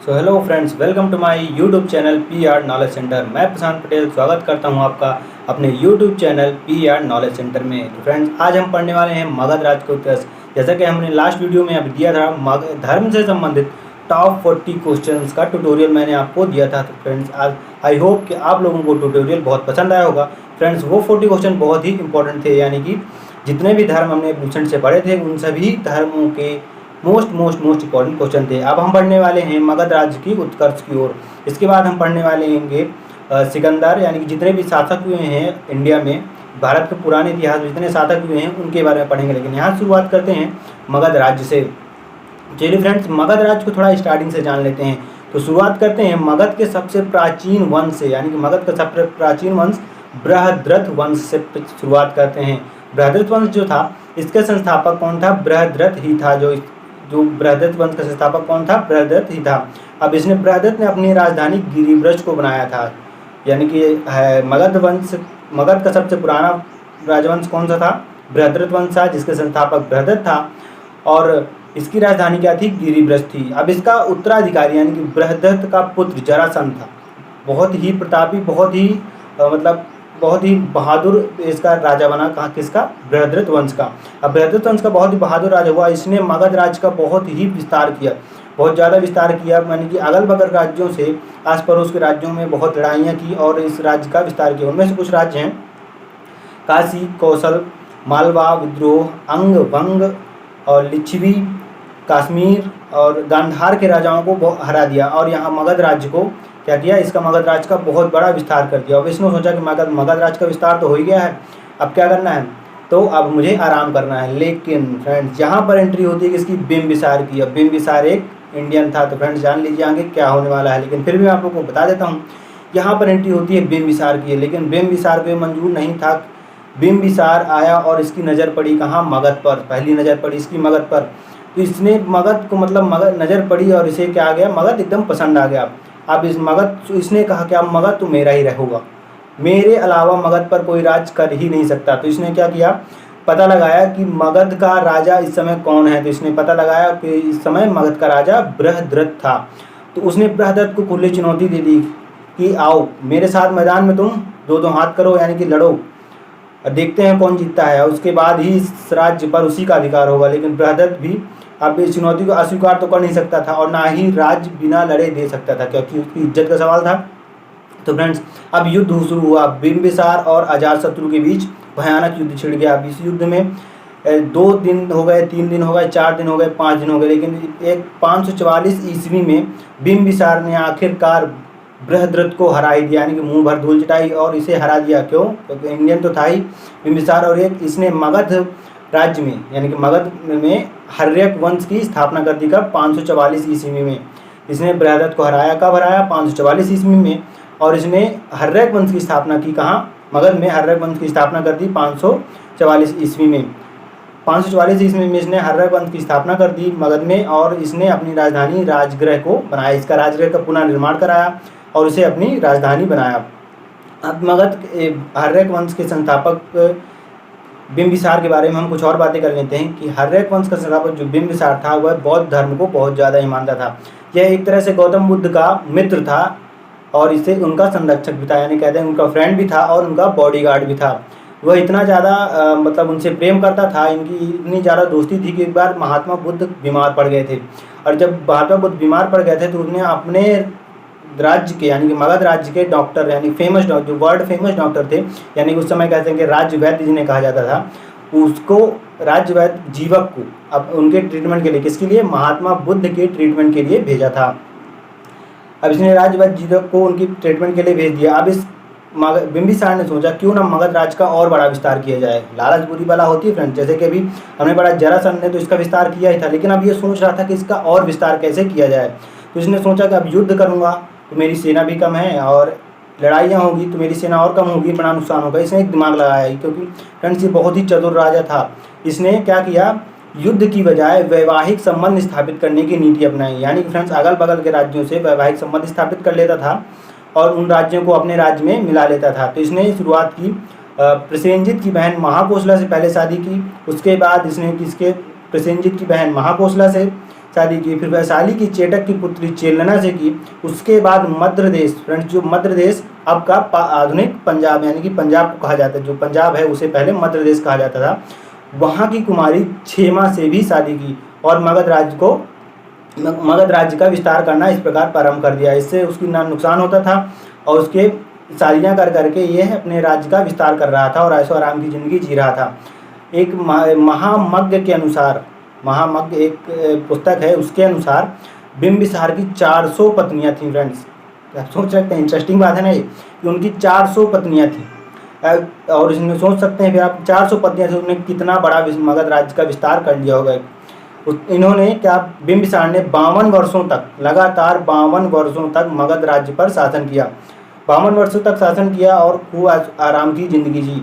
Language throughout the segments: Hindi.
So hello friends, welcome to my YouTube channel P R knowledge centre. मैं प्रशांत पटेल स्वागत करता हूं आपका अपने YouTube channel P R knowledge centre में। तो फ्रेंड्स, आज हम पढ़ने वाले हैं मगध राज को इतिहास। जैसा कि हमने लास्ट वीडियो में अभी दिया था, धर्म से संबंधित टॉप 40 क्वेश्चंस का ट्यूटोरियल मैंने आपको दिया था। तो फ्रेंड्स, आज आई होप कि आप लोगों को ट्यूटोरियल बहुत पसंद आया होगा। फ्रेंड्स, वो 40 क्वेश्चन बहुत ही इंपॉर्टेंट थे, यानी कि जितने भी धर्म हमने रिसेंट से पढ़े थे उन सभी धर्मों के मोस्ट इंपॉर्टेंट क्वेश्चन थे। अब हम पढ़ने वाले हैं मगध राज्य की उत्कर्ष की ओर। इसके बाद हम पढ़ने वाले होंगे सिकंदर, यानी कि जितने भी शासक हुए हैं इंडिया में, भारत के पुराने इतिहास में जितने शासक हुए हैं उनके बारे में पढ़ेंगे। लेकिन यहाँ शुरुआत करते हैं मगध राज्य से। चलिए फ्रेंड्स, मगध राज्य को थोड़ा स्टार्टिंग से जान लेते हैं। तो शुरुआत करते हैं मगध के सबसे प्राचीन वंश से, यानी कि मगध का सबसे प्राचीन वंश बृहद्रथ वंश से शुरुआत करते हैं। बृहद्रथ वंश जो था, इसके संस्थापक कौन था? बृहद्रथ ही था। जो बृहद्रथ वंश का संस्थापक कौन था? बृहद्रथ ही था। अब इसने बृहद्रथ ने अपनी राजधानी गिरिब्रज को बनाया था। यानी कि मगध का सबसे पुराना राजवंश कौन सा था? बृहद्रथ वंश था, जिसके संस्थापक बृहद्रथ था और इसकी राजधानी क्या थी? गिरिब्रज थी। अब इसका उत्तराधिकारी यानी कि बृहद्रथ का पुत्र जरासंध था। बहुत ही प्रतापी, बहुत ही बहादुर इसका राजा बना। कहाँ? किसका? बृहद्रथ वंश का। अब बृहद्रथ वंश का बहुत ही बहादुर राजा हुआ। इसने मगध राज्य का बहुत ही विस्तार किया, बहुत ज़्यादा विस्तार किया। यानी कि अगल बगल राज्यों से, आस पड़ोस के राज्यों में बहुत लड़ाइयाँ की और इस राज्य का विस्तार किया। उनमें से कुछ राज्य हैं काशी, कौशल, मालवा, विद्रोह, अंग, भंग और लिच्छवी, कश्मीर और गांधार के राजाओं को हरा दिया। और यहाँ मगध राज्य को क्या किया? इसका मगध राज्य का बहुत बड़ा विस्तार कर दिया। अब इसने सोचा कि मगध राज्य का विस्तार तो हो ही गया है, अब क्या करना है? तो अब मुझे आराम करना है। लेकिन फ्रेंड्स, यहाँ पर एंट्री होती है किसकी? बिंबिसार की। अब बिंबिसार एक इंडियन था। तो फ्रेंड्स, जान लीजिए आगे क्या होने वाला है, लेकिन फिर भी मैं आप लोगों को बता देता हूँ। यहाँ पर एंट्री होती है बिंबिसार की, लेकिन बिंबिसार को मंजूर नहीं था। बिंबिसार आया और इसकी नज़र पड़ी कहाँ? मगध पर। पहली नज़र पड़ी इसकी मगध पर। तो इसने मगध को मगध नज़र पड़ी और इसे क्या आ गया? मगध एकदम पसंद आ गया। अब इसने कहा कि अब मगध तो मेरा ही रहेगा, मेरे अलावा मगध पर कोई राज कर ही नहीं सकता। तो इसने क्या किया? पता लगाया कि मगध का राजा इस समय कौन है। तो इसने पता लगाया कि इस समय मगध का राजा बृहद्रथ था। तो उसने बृहद्रथ को खुली चुनौती दे दी कि आओ मेरे साथ मैदान में, तुम दो हाथ करो, यानी कि लड़ो और देखते हैं कौन जीतता है। उसके बाद ही इस राज्य पर उसी का अधिकार होगा। लेकिन बृहद्रथ भी अब इस चुनौती को अस्वीकार तो कर नहीं सकता था और ना ही राज्य बिना लड़े दे सकता था, क्योंकि उसकी इज्जत का सवाल था। तो फ्रेंड्स, अब युद्ध शुरू हुआ। बिंबिसार और अजातशत्रु के बीच भयानक युद्ध छिड़ गया। अब इस युद्ध में 2 दिन हो गए, 3 दिन हो गए, 4 दिन हो गए, 5 दिन हो गए, लेकिन 544 ईस्वी में बिंबिसार ने आखिरकार बृहद्रथ को हरा ही दिया, यानी कि मुंह भर धूल चटाई और इसे हरा दिया। क्यों? क्योंकि इंडियन तो था ही बिंबिसार। और एक इसने मगध राज्य में, यानी कि मगध में हर्यक वंश की स्थापना कर दी। कब? 544 ईस्वी में इसने बृहद्रथ को हराया। कब हराया? 544 ईस्वी में। और इसने हर्यक वंश की स्थापना की। कहाँ? मगध में हर्यक वंश की स्थापना कर दी 544 ईस्वी में। 544 ईस्वी में इसने हर्यक वंश की स्थापना कर दी मगध में और इसने अपनी राजधानी राजगृह को बनाया। इसका राजगृह का पुनः निर्माण कराया और इसे अपनी राजधानी बनाया। अब मगध हर्यक वंश के संस्थापक बिंबिसार के बारे में हम कुछ और बातें कर लेते हैं कि हर्यक वंश का संस्थापक जो बिंबिसार था वह बौद्ध धर्म को बहुत ज़्यादा ही मानता था। यह एक तरह से गौतम बुद्ध का मित्र था और इसे उनका संरक्षक भी था, यानी कहते हैं उनका फ्रेंड भी था और उनका बॉडीगार्ड भी था। वह इतना ज़्यादा उनसे प्रेम करता था, इनकी इतनी ज़्यादा दोस्ती थी कि एक बार महात्मा बुद्ध बीमार पड़ गए थे। और जब महात्मा बुद्ध बीमार पड़ गए थे तो उन्हें अपने राज्य के, यानी कि मगध राज्य के डॉक्टर, यानी फेमस डॉक्टर, जो वर्ल्ड फेमस डॉक्टर थे, यानी कि उस समय कहते हैं कि राज्य वैद्य जिन्हें कहा जाता था, उसको राज्य वैद्य जीवक को अब उनके ट्रीटमेंट के लिए, किसके लिए? महात्मा बुद्ध के ट्रीटमेंट के लिए भेजा था। अब इसने राज्य वैद्य जीवक को उनकी ट्रीटमेंट के लिए भेज दिया। अब इस बिंबिसार ने सोचा क्यों ना मगध राज्य का और बड़ा विस्तार किया जाए। लालच बुरी बला होती है फ्रेंड। जैसे कि अभी हमने पढ़ा जरासंध ने तो इसका विस्तार किया ही था, लेकिन अब ये सोच रहा था कि इसका और विस्तार कैसे किया जाए। तो इसने सोचा कि अब युद्ध करूँगा तो मेरी सेना भी कम है और लड़ाइयाँ होगी तो मेरी सेना और कम होगी, बड़ा नुकसान होगा। इसने एक दिमाग लगाया, क्योंकि फ्रेंड्स ये बहुत ही चतुर राजा था। इसने क्या किया? युद्ध की बजाय वैवाहिक संबंध स्थापित करने की नीति अपनाई। यानी कि फ्रेंड्स, अगल बगल के राज्यों से वैवाहिक संबंध स्थापित कर लेता था और उन राज्यों को अपने राज्य में मिला लेता था। तो इसने शुरुआत की प्रसेनजित की बहन महाकोशला से पहले शादी की। उसके बाद इसने किसके? प्रसेनजित की बहन महाकोशला से शादी की, फिर वैशाली की चेटक की पुत्री चेलना से की। उसके बाद मध्य प्रदेश, फ्रेंड्स जो मध्य प्रदेश अब का आधुनिक पंजाब यानी कि पंजाब को कहा जाता है, जो पंजाब है उसे पहले मध्य प्रदेश कहा जाता था, वहाँ की कुमारी क्षेमा से भी शादी की और मगध राज्य का विस्तार करना इस प्रकार प्रारंभ कर दिया। इससे उसकी ना नुकसान होता था और उसके शादियाँ कर करके ये अपने राज्य का विस्तार कर रहा था और ऐशो आराम की ज़िंदगी जी रहा था। एक महामग्ग के अनुसार, महामग्ग एक पुस्तक है, उसके अनुसार बिंबिसार की 400 पत्नियां थीं। फ्रेंड्स आप सोच सकते हैं, इंटरेस्टिंग बात है ना ये, कि उनकी 400 पत्नियां थीं। और इसमें सोच सकते हैं फिर आप 400 पत्नियां थी, उन्होंने कितना बड़ा मगध राज्य का विस्तार कर लिया होगा। इन्होंने क्या, बिंबिसार ने 52 वर्षों तक, लगातार 52 वर्षों तक मगध राज्य पर शासन किया, 52 वर्षों तक शासन किया और खूब आराम की जिंदगी जी।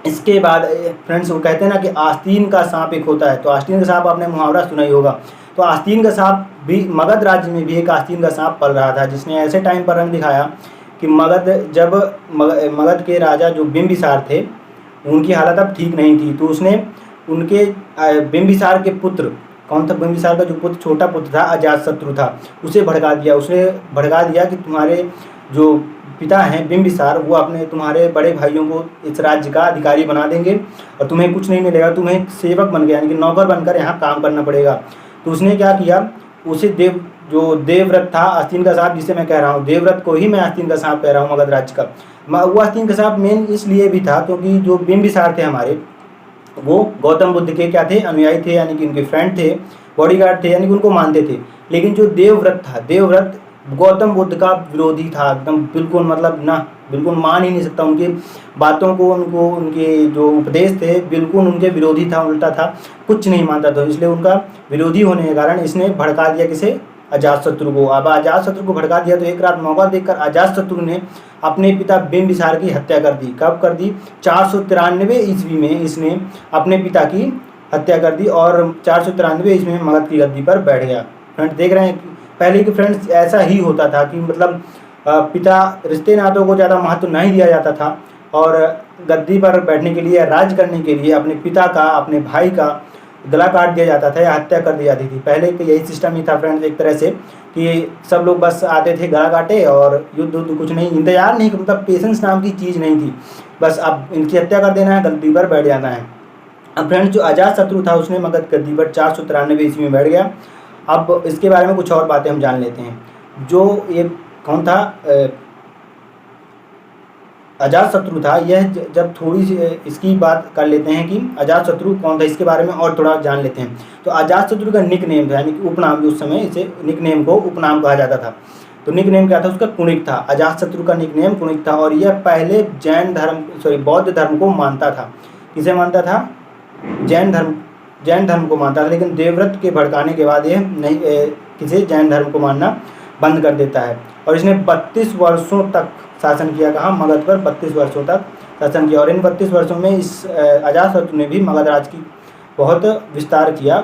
इसके बाद फ्रेंड्स वो कहते हैं ना कि आस्तीन का सांप एक होता है, तो आस्तीन का सांप आपने मुहावरा सुना ही होगा। तो आस्तीन का सांप भी, मगध राज्य में भी एक आस्तीन का सांप पल रहा था, जिसने ऐसे टाइम पर रंग दिखाया कि मगध के राजा जो बिंबिसार थे उनकी हालत अब ठीक नहीं थी। तो उसने उनके बिंबिसार के पुत्र, कौन था बिंबिसार का जो पुत्र, छोटा पुत्र था, अजातशत्रु था, उसे भड़का दिया। उसने भड़का दिया कि तुम्हारे जो पिता हैं बिंबिसार, वो अपने तुम्हारे बड़े भाइयों को इस राज्य का अधिकारी बना देंगे और तुम्हें कुछ नहीं मिलेगा, तुम्हें एक सेवक बन गया यानी कि नौकर बनकर यहाँ काम करना पड़ेगा। तो उसने क्या किया, उसे जो देवव्रत था, आस्तीन का सांप जिसे मैं कह रहा हूँ, देवव्रत को ही मैं आस्तीन का सांप कह रहा हूँ मगध राज्य का। वो आस्तीन का सांप मेन इसलिए भी था क्योंकि जो बिंबिसार थे हमारे, वो गौतम बुद्ध के क्या थे, अनुयायी थे, यानी कि उनके फ्रेंड थे, बॉडीगार्ड थे, यानी कि उनको मानते थे। लेकिन जो देवव्रत था, देवव्रत गौतम बुद्ध का विरोधी था एकदम, बिल्कुल मतलब ना, बिल्कुल मान ही नहीं सकता उनकी बातों को, उनके जो उपदेश थे बिल्कुल उनके विरोधी था, उल्टा था, कुछ नहीं मानता था। इसलिए उनका विरोधी होने के कारण इसने भड़का दिया किसे, अजातशत्रु को। अब अजातशत्रु को भड़का दिया तो एक रात मौका देखकर अजातशत्रु ने अपने पिता बिंबिसार की हत्या कर दी। कब कर दी, 493 ईस्वी में इसने अपने पिता की हत्या कर दी और 493 ईस्वी में मगध की गद्दी पर बैठ गया। फ्रेंड्स देख रहे हैं, पहले के फ्रेंड्स ऐसा ही होता था कि मतलब पिता, रिश्ते नातों को ज़्यादा महत्व नहीं दिया जाता था और गद्दी पर बैठने के लिए, राज करने के लिए अपने पिता का, अपने भाई का गला काट दिया जाता था या हत्या कर दी जाती थी। पहले तो यही सिस्टम ही था फ्रेंड्स, एक तरह से कि सब लोग बस आते थे, गला काटे और युद्ध कुछ नहीं, इंतजार नहीं, मतलब पेशेंस नाम की चीज़ नहीं थी, बस अब इनकी हत्या कर देना है, गद्दी पर बैठ जाना है। अब फ्रेंड्स जो अजातशत्रु था उसने मगध गद्दी पर 493 ईस्वी में बैठ गया। अब इसके बारे में कुछ और बातें हम जान लेते हैं। जो ये कौन था, अजातशत्रु था, यह जब थोड़ी सी इसकी बात कर लेते हैं कि अजातशत्रु कौन था, इसके बारे में और थोड़ा जान लेते हैं। तो अजातशत्रु का निक नेम था, यानी कि उपनाम, उस समय इसे निक नेम को उपनाम कहा जाता था। तो निक नेम क्या था उसका, कुणिक था। अजातशत्रु का निक नेम कुणिक था और यह पहले बौद्ध धर्म को मानता था। किसे मानता था, जैन धर्म को मानता था। लेकिन देवव्रत के भड़काने के बाद यह नहीं किसी जैन धर्म को मानना बंद कर देता है और इसने 32 वर्षों तक शासन किया। कहाँ, मगध पर 32 वर्षों तक शासन किया और इन 32 वर्षों में इस अजातशत्रु ने भी मगध राज्य की बहुत विस्तार किया।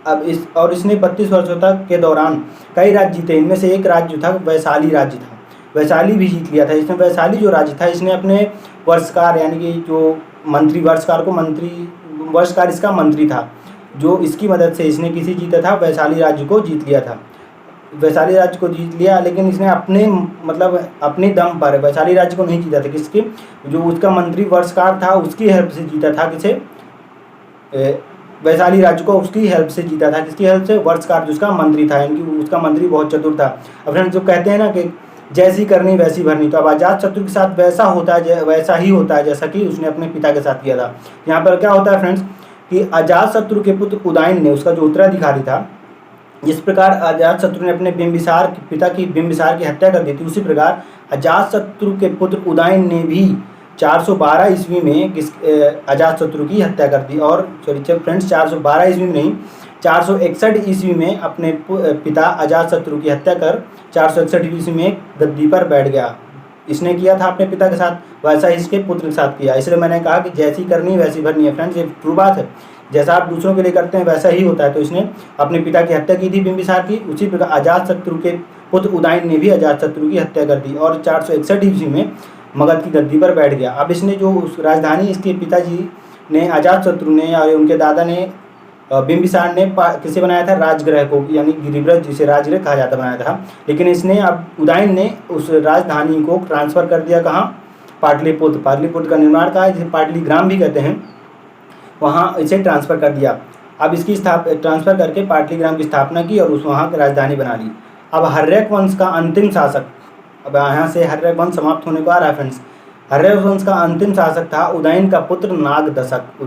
अब इसने 32 वर्षों तक के दौरान कई राज्य जीते। इनमें से एक राज्य था वैशाली राज्य था, वैशाली भी जीत लिया था इसने। वैशाली जो राज्य था, इसने अपने वर्षकार, यानी कि जो मंत्री, वर्षकार इसका मंत्री था, जो इसकी मदद से इसने किसी जीता था, वैशाली राज्य को जीत लिया था। वैशाली राज्य को जीत लिया, लेकिन इसने अपने दम पर वैशाली राज्य को नहीं जीता था। किसके, जो उसका मंत्री वर्षकार था उसकी हेल्प से जीता था। किसे, वैशाली राज्य को उसकी हेल्प से जीता था। किसकी हेल्प से, वर्षकार जो उसका मंत्री था, यानी कि उसका मंत्री बहुत चतुर था। अब फ्रेंड्स जो कहते हैं ना कि जैसी करनी वैसी भरनी, तो अब अजातशत्रु के साथ वैसा ही होता है जैसा कि उसने अपने पिता के साथ किया था। यहाँ पर क्या होता है फ्रेंड्स कि अजातशत्रु के पुत्र उदयन ने, उसका जो उत्तराधिकारी था, जिस प्रकार अजातशत्रु ने अपने पिता की बिंबिसार की हत्या कर दी थी, उसी प्रकार अजातशत्रु के पुत्र उदयन ने भी 412 ईस्वी में अजातशत्रु की हत्या कर दी। और फ्रेंड्स 412 ईस्वी में नहीं, 461 ईस्वी में अपने पिता अजातशत्रु की हत्या कर 461 ईस्वी में गद्दी पर बैठ गया। इसने किया था अपने पिता के साथ, वैसा इसके पुत्र के साथ किया। इसलिए मैंने कहा कि जैसी करनी वैसी भरनी है। फ्रेंड्स ये ट्रू बात है, जैसा आप दूसरों के लिए करते हैं वैसा ही होता है। तो इसने अपने पिता की हत्या की थी बिंबिसार की, उसी प्रकार अजातशत्रु के पुत्र उदयन ने भी अजातशत्रु की हत्या कर दी और 461 ईस्वी में मगध की गद्दी पर बैठ गया। अब इसने जो उस राजधानी इसके पिताजी ने, अजातशत्रु ने और उनके दादा ने बिंबिसार ने किसे बनाया था, राजगृह को, यानी गिरिब्रज जिसे राजगृह कहा जाता बनाया था। लेकिन इसने अब उदयन ने उस राजधानी को ट्रांसफ़र कर दिया कहाँ, पाटलिपुत्र। पाटलिपुत्र का निर्माण कहा है, जिसे पाटलिग्राम भी कहते हैं, वहाँ इसे ट्रांसफ़र कर दिया। अब इसकी ट्रांसफ़र करके पाटलिग्राम की स्थापना की और उस वहाँ की राजधानी बना ली। अब हर्यक वंश का अंतिम शासक, अब यहाँ से हर्यक वंश समाप्त होने को आ रहा है फ्रेंड्स। हर्यक वंश का अंतिम शासक था उदयन का पुत्र नागदशक।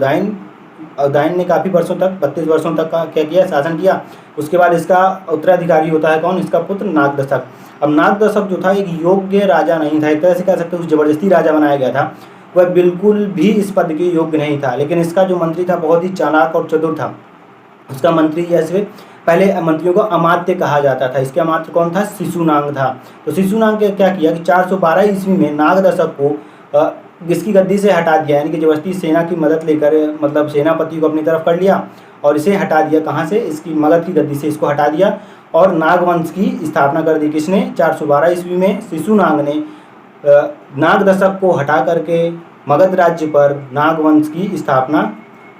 उदयन ने काफ़ी वर्षों तक, 32 वर्षों तक का क्या किया, शासन किया। उसके बाद इसका उत्तराधिकारी होता है कौन, इसका पुत्र नागदशक। अब नागदशक जो था एक योग्य राजा नहीं था, एक तरह से कह सकते हैं उस जबरदस्ती राजा बनाया गया था। वह बिल्कुल भी इस पद के योग्य नहीं था। लेकिन इसका जो मंत्री था बहुत ही चालाक और चतुर था। उसका मंत्री, जैसे पहले मंत्रियों को अमात्य कहा जाता था, इसके अमात्य कौन था, शिशुनाग था। तो शिशुनाग ने क्या किया कि 412 ईस्वी में नागदशक को इसकी गद्दी से हटा दिया, यानी कि जबरदस्ती सेना की मदद लेकर, मतलब सेनापति को अपनी तरफ कर लिया और इसे हटा दिया। कहाँ से, इसकी मगध की गद्दी से इसको हटा दिया और नागवंश की स्थापना कर दी। किसने, 412 ईस्वी में शिशुनाग ने नागदशक को हटा करके मगध राज्य पर नागवंश की स्थापना,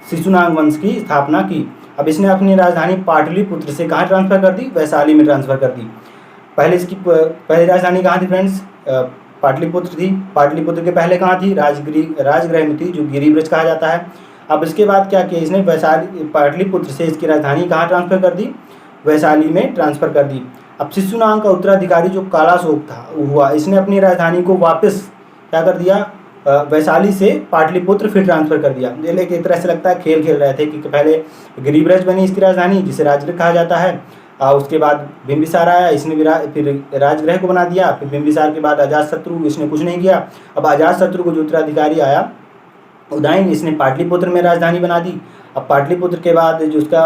शिशुनाग वंश की स्थापना की। अब इसने अपनी राजधानी पाटलिपुत्र से कहाँ ट्रांसफ़र कर दी, वैशाली में ट्रांसफ़र कर दी। पहले इसकी पहली राजधानी कहाँ थी फ्रेंड्स, पाटलिपुत्र थी। पाटलिपुत्र के पहले कहाँ थी, राजगृह में थी, जो गिरिब्रज कहा जाता है। अब इसके बाद क्या किया इसने, वैशाली, पाटलिपुत्र से इसकी राजधानी कहाँ ट्रांसफ़र कर दी, वैशाली में ट्रांसफ़र कर दी। अब शिशुनाग का उत्तराधिकारी जो कालाशोक था हुआ, इसने अपनी राजधानी को वापस क्या कर दिया, वैशाली से पाटलिपुत्र फिर ट्रांसफ़र कर दिया। लेकिन एक तरह से लगता है खेल खेल रहे थे कि पहले गिरिब्रज बनी इसकी राजधानी, जिसे राजगृह कहा जाता है। उसके बाद बिंबिसार आया, इसने भी फिर राजगृह को बना दिया। फिर बिंबिसार के बाद अजातशत्रु, इसने कुछ नहीं किया। अब अजातशत्रु को जो उत्तराधिकारी आया उदयन, इसने पाटलिपुत्र में राजधानी बना दी। अब पाटलिपुत्र के बाद जो उसका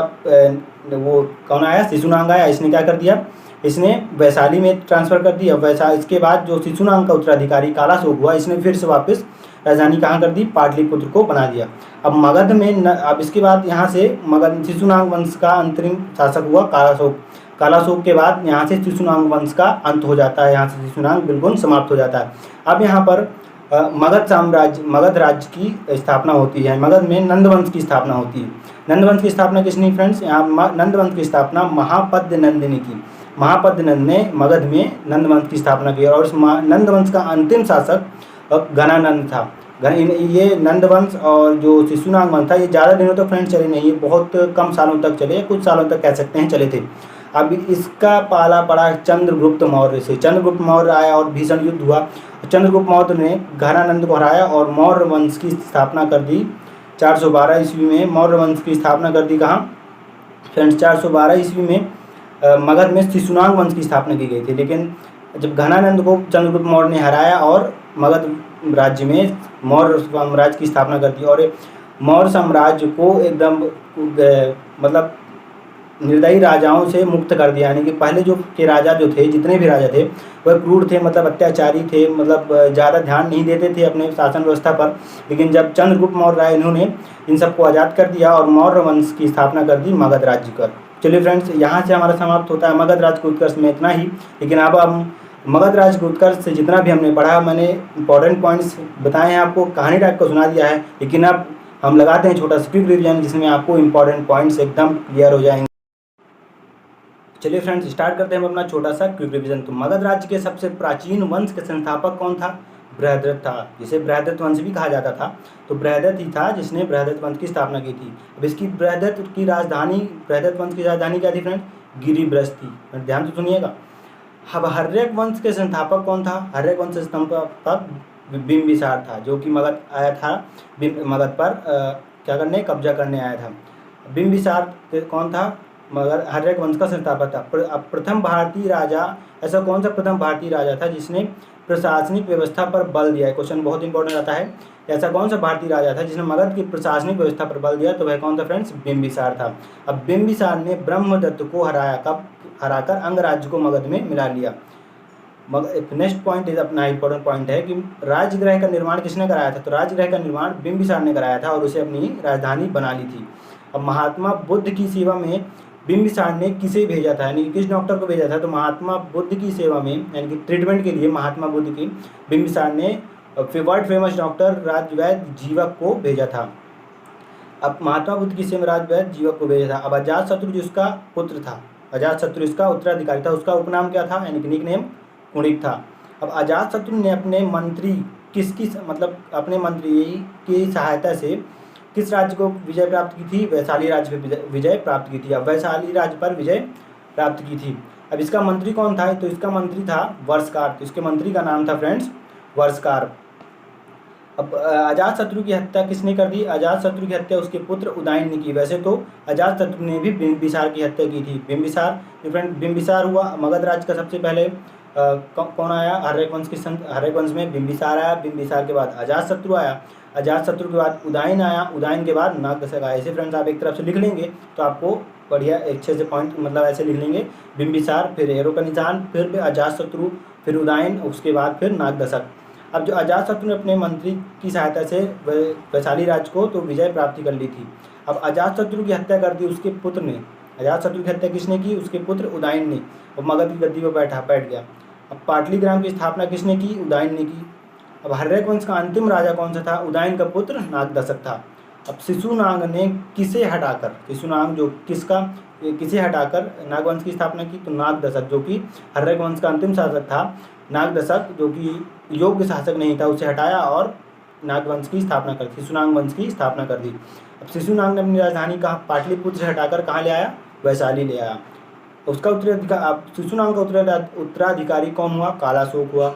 वो कौन आया, शिशुनाग आया, इसने क्या कर दिया, इसने वैशाली में ट्रांसफ़र कर दी। अब इसके बाद जो शिशुनाग का उत्तराधिकारी कालाशोक हुआ, इसने फिर से वापस राजधानी कहाँ कर दी, पाटलिपुत्र को बना दिया। अब मगध में अब इसके बाद यहाँ से मगध शिशुनाग वंश का अंतरिम शासक हुआ कालाशोक। कालाशोक के बाद यहाँ से शिशुनाग वंश का अंत हो जाता है, यहाँ से शिशुनाग बिल्कुल समाप्त हो जाता है। अब यहाँ पर मगध राज्य की स्थापना होती है। मगध में नंदवंश की स्थापना होती है। नंदवंश की स्थापना किसने फ्रेंड्स, यहाँ नंदवंश की स्थापना महापद्य नंद ने की। महापद्य नंद ने मगध में नंदवंश की स्थापना की और इस नंदवंश का अंतिम शासक घनानंद था। ये नंदवंश और जो शिशुनाग वंश था, ये ज़्यादा दिनों तक फ्रेंड्स चले नहीं, ये बहुत कम सालों तक चले, कुछ सालों तक कह सकते हैं चले थे। अब इसका पाला पड़ा चंद्रगुप्त मौर्य से। चंद्रगुप्त मौर्य आया और भीषण युद्ध हुआ। चंद्रगुप्त मौर्य ने घनानंद को हराया और मौर्य वंश की स्थापना कर दी। 412 ईस्वी में मौर्य वंश की स्थापना कर दी। कहाँ फ्रेंड्स, 412 ईस्वी में मगध में शिशुनाग वंश की स्थापना की गई थी। लेकिन जब घनानंद को चंद्रगुप्त मौर्य ने हराया और मगध राज्य में मौर्य साम्राज्य की स्थापना कर दी और मौर्य साम्राज्य को एकदम मतलब निर्दयी राजाओं से मुक्त कर दिया। यानी कि पहले जो के राजा जो थे, जितने भी राजा थे, वह क्रूर थे, मतलब अत्याचारी थे, मतलब ज़्यादा ध्यान नहीं देते थे अपने शासन व्यवस्था पर। लेकिन जब चंद्रगुप्त मौर्य आए, इन्होंने इन सबको आज़ाद कर दिया और मौर्य वंश की स्थापना कर दी मगध राज्य कर। चलिए फ्रेंड्स, यहाँ से हमारा समाप्त होता है मगध राज्य के उत्कर्ष में इतना ही। लेकिन अब हम मगध राज्य के उत्कर्ष से जितना भी हमने पढ़ा, मैंने इंपॉर्टेंट पॉइंट्स बताए हैं, आपको कहानी टाइप का सुना दिया है। लेकिन अब हम लगाते हैं छोटा सा क्विक रिवीजन, जिसमें आपको इंपॉर्टेंट पॉइंट्स एकदम क्लियर हो जाएंगे। चलिए फ्रेंड्स, स्टार्ट करते हैं हम अपना छोटा सा क्विक रिवीजन। तो मगध राज्य के सबसे प्राचीन वंश के संस्थापक कौन था, बृहद्रथ था, जिसे बृहद्रथ वंश भी कहा जाता था। तो बृहद्रथ ही था जिसने बृहद्रथ वंश की स्थापना की थी। अब इसकी बृहद्रथ वंश की राजधानी क्या थी फ्रेंड, गिरिब्रज थी। ध्यान से सुनिएगा। अब हर्यक वंश के संस्थापक कौन था, हर्यक वंश के संस्थापक बिंबिसार था, जो कि मगध आया था, मगध पर क्या करने, कब्जा करने आया था। बिंबिसार कौन था, मगर हर्यक वंश का संस्थापक था। प्रथम भारतीय राजा, ऐसा कौन सा प्रथम भारतीय राजा था जिसने प्रशासनिक व्यवस्था पर बल दिया है, क्वेश्चन बहुत इंपॉर्टेंट आता है। ऐसा कौन सा भारतीय राजा था जिसने मगध की प्रशासनिक व्यवस्था पर बल दिया, तो वह कौन था फ्रेंड्स, बिंबिसार था। अब बिंबिसार ने ब्रह्मदत्त को हराकर अंग राज्य को मगध में मिला लिया। नेक्स्ट पॉइंट इज अपना इंपॉर्टेंट पॉइंट है कि राजगृह का निर्माण किसने कराया था, तो राजगृह का निर्माण बिंबिसार ने कराया था और उसे अपनी राजधानी बना ली थी। अब महात्मा बुद्ध की सेवा में बिंबिसार ने किसे भेजा था, यानी किस डॉक्टर को भेजा था, तो महात्मा बुद्ध की सेवा में, यानी कि ट्रीटमेंट के लिए महात्मा बुद्ध की बिंबिसार ने वर्ल्ड फेमस डॉक्टर राजवैद्य जीवक को भेजा था। अब महात्मा बुद्ध किसी में राजवैद्य जीवक को भेजा था। अब अजातशत्रु जिसका पुत्र था, अजातशत्रु इसका उत्तराधिकारी था, उसका उपनाम क्या था, यानी कि निकनेम कुणिक था। अब अजातशत्रु ने अपने मंत्री मतलब अपने मंत्री की सहायता से किस राज्य को विजय प्राप्त की थी, वैशाली राज्य पर विजय प्राप्त की थी। अब वैशाली राज्य पर विजय प्राप्त की थी। अब इसका मंत्री कौन था, तो इसका मंत्री था वर्षकार, तो इसके मंत्री का नाम था फ्रेंड्स वर्षकार। अब अजातशत्रु की हत्या किसने कर दी, अजातशत्रु की हत्या उसके पुत्र उदयन ने की। वैसे तो अजातशत्रु ने भी बिंबिसार की हत्या की थी। बिंबिसार हुआ मगध राज्य का सबसे पहले कौन आया, हर्यक वंश के संत, हर्यक वंश में बिंबिसार आया, बिंबिसार के बाद अजातशत्रु आया, अजातशत्रु के बाद उदयन आया, उदयन के बाद नागदशक आया। ऐसे फ्रेंड्स आप एक तरफ से लिख लेंगे तो आपको बढ़िया अच्छे से पॉइंट मतलब ऐसे लिख लेंगे, बिंबिसार, फिर एरो का निशान, फिर अजातशत्रु, फिर उदयन, उसके बाद फिर नागदशक। अब जो अजातशत्रु ने अपने मंत्री की सहायता से वैशाली राज्य को तो विजय प्राप्ति कर ली थी। अब अजातशत्रु की हत्या कर दी उसके पुत्र ने। अजातशत्रु की हत्या किसने की, उसके पुत्र उदयन ने। और मगध की गद्दी पर बैठ गया। अब पाटलिग्राम की स्थापना किसने की, उदयन ने की। अब हर्यक वंश का अंतिम राजा कौन सा था, उदयन का पुत्र नागदशक था। अब शिशुनाग ने किसे हटाकर, शिशुनाग जो किसे हटाकर नागवंश की स्थापना की, तो नागदशक जो कि हर्यक वंश का अंतिम शासक था, नागदशक जो कि योग्य शासक नहीं था, उसे हटाया और नागवंश की स्थापना कर दी, शिशुनाग वंश की स्थापना कर दी। अब शिशुनाग ने अपनी राजधानी कहाँ, पाटलिपुत्र से हटाकर कहाँ ले आया, वैशाली ले आया। उसका उत्तराधिकारी, शिशुनाग का उत्तराधिकारी कौन हुआ, कालाशोक हुआ।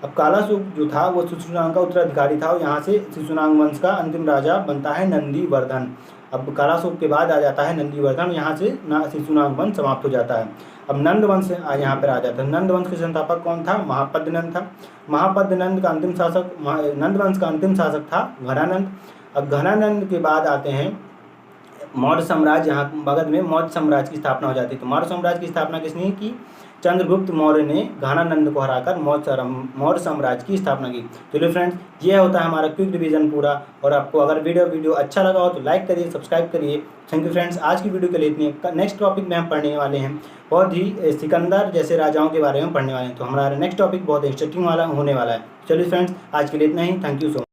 अब कालाशोक जो था वो शिशुनाग का उत्तराधिकारी था और यहाँ से शिशुनाग वंश का अंतिम राजा बनता है नंदीवर्धन। अब कालाशोक के बाद आ जाता है नंदीवर्धन, यहाँ से शिशुनाग वंश समाप्त हो जाता है। अब नंद वंश यहाँ पर आ जाता है। नंद वंश के संस्थापक कौन था, महापद्यनंद था। महापद्यनंद का अंतिम शासक, नंद वंश का अंतिम शासक था घनानंद। अब घनानंद के बाद आते हैं मौर्य साम्राज्य। यहाँ मगध में मौर्य साम्राज्य की स्थापना हो जाती है। तो मौर्य साम्राज्य की स्थापना किसने की, चंद्रगुप्त मौर्य ने घनानंद को हराकर मौर्य साम्राज्य की स्थापना की। चलिए फ्रेंड्स, ये होता है हमारा क्विक रिवीजन पूरा। और आपको अगर वीडियो अच्छा लगा हो तो लाइक करिए, सब्सक्राइब करिए। थैंक यू फ्रेंड्स, आज की वीडियो के लिए इतनी। नेक्स्ट टॉपिक में हम पढ़ने वाले हैं बहुत ही सिकंदर जैसे राजाओं के बारे में पढ़ने वाले हैं। तो हमारा नेक्स्ट टॉपिक बहुत इंटरेस्टिंग वाला होने वाला है। चलिए फ्रेंड्स, आज के लिए इतना ही। Thank you so much.